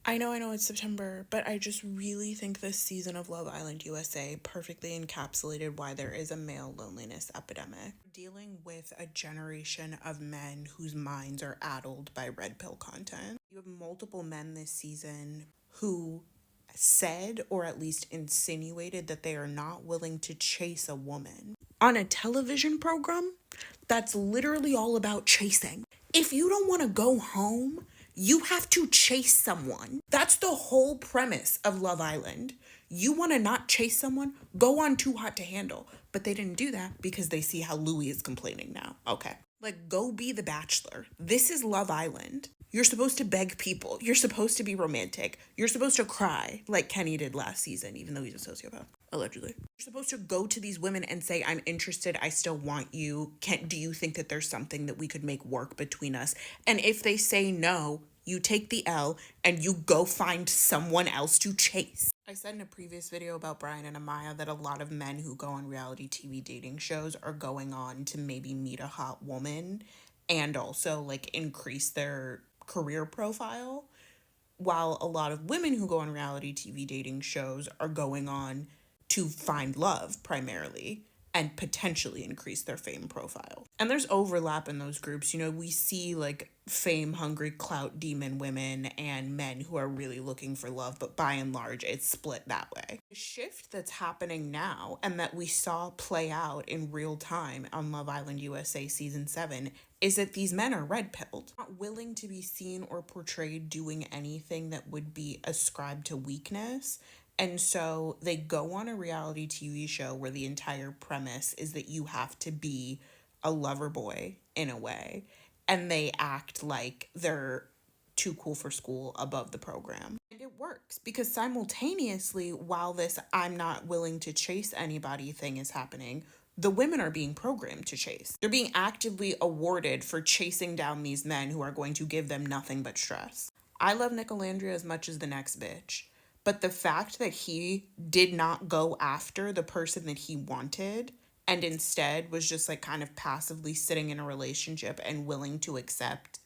I know it's September, but I just really think this season of Love Island USA perfectly encapsulated why there is a male loneliness epidemic. Dealing with a generation of men whose minds are addled by red pill content. You have multiple men this season who said or at least insinuated that they are not willing to chase a woman on a television program that's literally all about chasing. If you don't want to go home, you have to chase someone. That's the whole premise of Love Island. You want to not chase someone? Go on Too Hot to Handle. But they didn't do that because they see how Louis is complaining now. Okay. Like, go be the Bachelor. This is Love Island. You're supposed to beg people. You're supposed to be romantic. You're supposed to cry like Kenny did last season, even though he's a sociopath, allegedly. You're supposed to go to these women and say, I'm interested. I still want you. Do you think that there's something that we could make work between us? And if they say no, you take the L and you go find someone else to chase. I said in a previous video about Brian and Amaya that a lot of men who go on reality TV dating shows are going on to maybe meet a hot woman and also like increase their career profile, while a lot of women who go on reality TV dating shows are going on to find love primarily and potentially increase their fame profile. And there's overlap in those groups. You know, we see like fame hungry clout demon women and men who are really looking for love, but by and large it's split that way. The shift that's happening now and that we saw play out in real time on Love Island USA season 7 is that these men are red pilled, not willing to be seen or portrayed doing anything that would be ascribed to weakness. And so they go on a reality TV show where the entire premise is that you have to be a lover boy in a way. And they act like they're too cool for school above the program. And it works because simultaneously, while this I'm not willing to chase anybody thing is happening, the women are being programmed to chase. They're being actively awarded for chasing down these men who are going to give them nothing but stress. I love Nicolandria as much as the next bitch. But the fact that he did not go after the person that he wanted and instead was just like kind of passively sitting in a relationship and willing to accept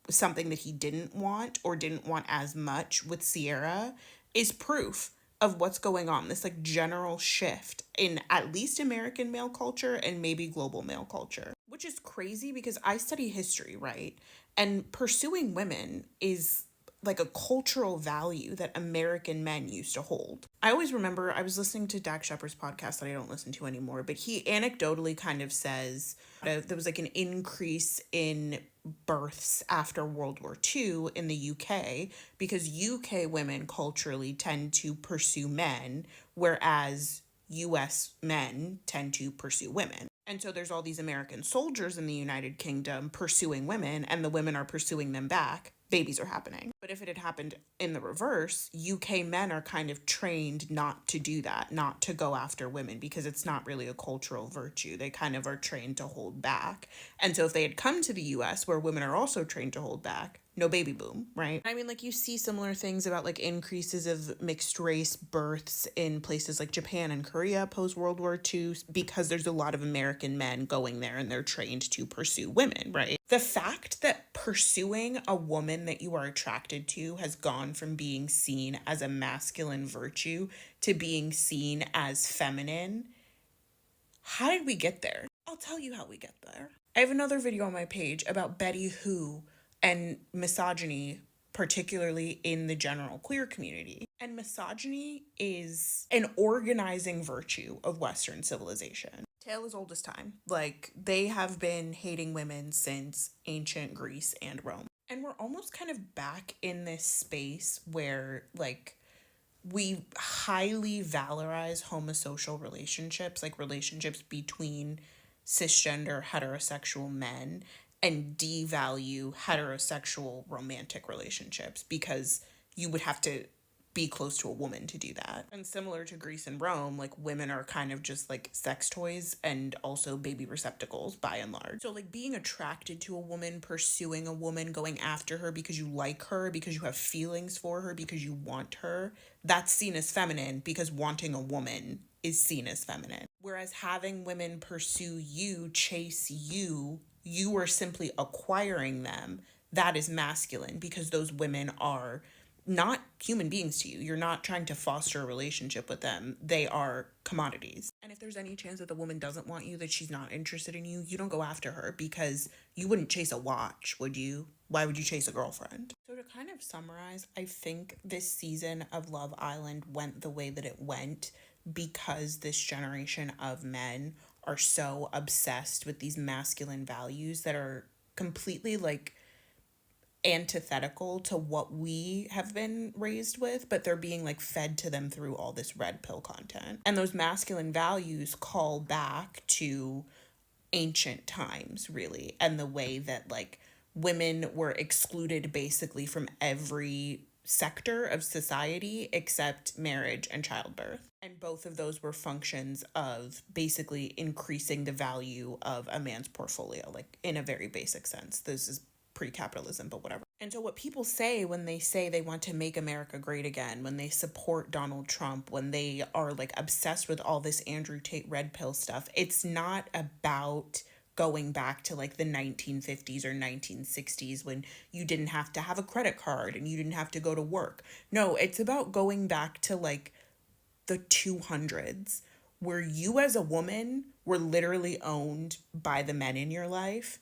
something that he didn't want or didn't want as much with Sierra is proof of what's going on. This like general shift in at least American male culture and maybe global male culture, which is crazy because I study history, right? And pursuing women is like a cultural value that American men used to hold. I always remember I was listening to Dak Shepard's podcast that I don't listen to anymore, but he anecdotally kind of says there was like an increase in births after World War II in the UK because UK women culturally tend to pursue men, whereas US men tend to pursue women. And so there's all these American soldiers in the United Kingdom pursuing women, and the women are pursuing them back. Babies are happening. But if it had happened in the reverse, UK men are kind of trained not to do that, not to go after women, because it's not really a cultural virtue. They kind of are trained to hold back. And so if they had come to the US, where women are also trained to hold back, no baby boom, right? I mean, like you see similar things about like increases of mixed race births in places like Japan and Korea post World War II because there's a lot of American men going there and they're trained to pursue women, right? The fact that pursuing a woman that you are attracted to has gone from being seen as a masculine virtue to being seen as feminine. How did we get there? I'll tell you how we get there. I have another video on my page about Betty Who and misogyny, particularly in the general queer community. And misogyny is an organizing virtue of Western civilization. Tale as old as time. Like, they have been hating women since ancient Greece and Rome. And we're almost kind of back in this space where, like, we highly valorize homosocial relationships, like relationships between cisgender heterosexual men, and devalue heterosexual romantic relationships because you would have to be close to a woman to do that. And similar to Greece and Rome, like women are kind of just like sex toys and also baby receptacles by and large. So like being attracted to a woman, pursuing a woman, going after her because you like her, because you have feelings for her, because you want her, that's seen as feminine because wanting a woman is seen as feminine. Whereas having women pursue you, chase you, you are simply acquiring them. That is masculine because those women are not human beings to you. You're not trying to foster a relationship with them. They are commodities. And if there's any chance that the woman doesn't want you, that she's not interested in you, you don't go after her, because you wouldn't chase a watch, would you? Why would you chase a girlfriend? So to kind of summarize, I think this season of Love Island went the way that it went because this generation of men are so obsessed with these masculine values that are completely like antithetical to what we have been raised with, but they're being like fed to them through all this red pill content. And those masculine values call back to ancient times, really, and the way that like women were excluded basically from every sector of society except marriage and childbirth. And both of those were functions of basically increasing the value of a man's portfolio, like in a very basic sense. This is pre-capitalism, but whatever. And so what people say when they say they want to make America great again, when they support Donald Trump, when they are like obsessed with all this Andrew Tate red pill stuff, it's not about going back to like the 1950s or 1960s when you didn't have to have a credit card and you didn't have to go to work. No, it's about going back to like the 200s, where you as a woman were literally owned by the men in your life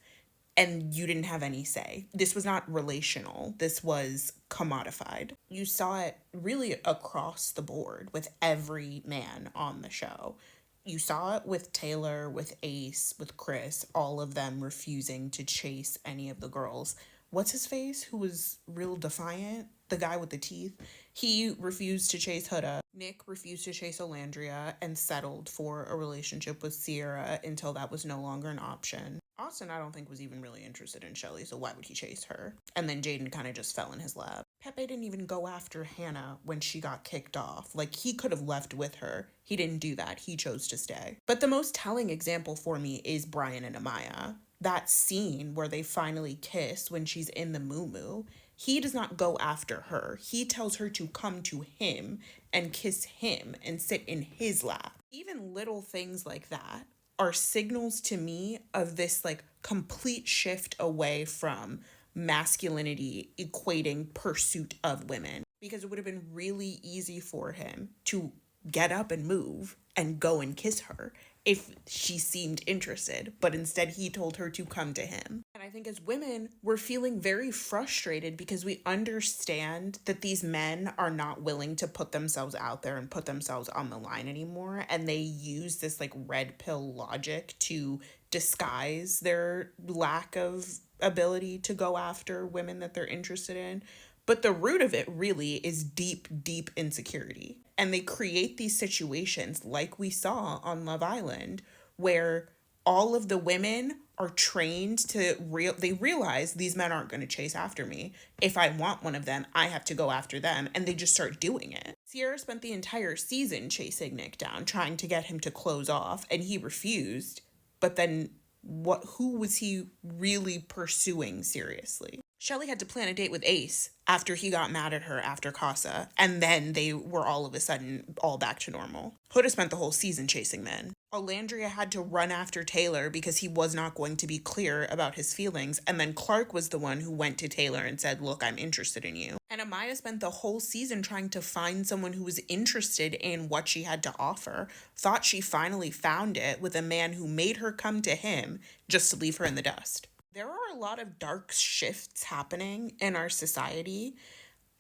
and you didn't have any say. This was not relational. This was commodified. You saw it really across the board with every man on the show. You saw it with Taylor, with Ace, with Chris, all of them refusing to chase any of the girls. What's his face, who was real defiant? The guy with the teeth. He refused to chase Huda. Nick refused to chase Olandria and settled for a relationship with Sierra until that was no longer an option. Austin, I don't think, was even really interested in Shelly, so why would he chase her? And then Jaden kind of just fell in his lap. Pepe didn't even go after Hannah when she got kicked off. Like, he could have left with her. He didn't do that. He chose to stay. But the most telling example for me is Brian and Amaya. That scene where they finally kiss when she's in the moo-moo, he does not go after her. He tells her to come to him and kiss him and sit in his lap. Even little things like that are signals to me of this like complete shift away from masculinity equating pursuit of women, because it would have been really easy for him to get up and move and go and kiss her if she seemed interested, but instead he told her to come to him. And I think as women, we're feeling very frustrated because we understand that these men are not willing to put themselves out there and put themselves on the line anymore, and they use this like red pill logic to disguise their lack of ability to go after women that they're interested in. But the root of it really is deep, deep insecurity. And they create these situations like we saw on Love Island, where all of the women are trained to they realize these men aren't going to chase after me. If I want one of them, I have to go after them. And they just start doing it. Sierra spent the entire season chasing Nick down, trying to get him to close off, and he refused. But then who was he really pursuing seriously? Shelly had to plan a date with Ace after he got mad at her after Casa, and then they were all of a sudden all back to normal. Huda spent the whole season chasing men. Olandria had to run after Taylor because he was not going to be clear about his feelings, and then Clark was the one who went to Taylor and said, look, I'm interested in you. And Amaya spent the whole season trying to find someone who was interested in what she had to offer, thought she finally found it with a man who made her come to him just to leave her in the dust. There are a lot of dark shifts happening in our society,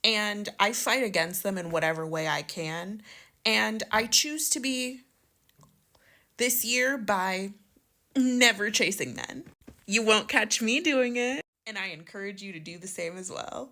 and I fight against them in whatever way I can. And I choose to be this year by never chasing men. You won't catch me doing it, and I encourage you to do the same as well.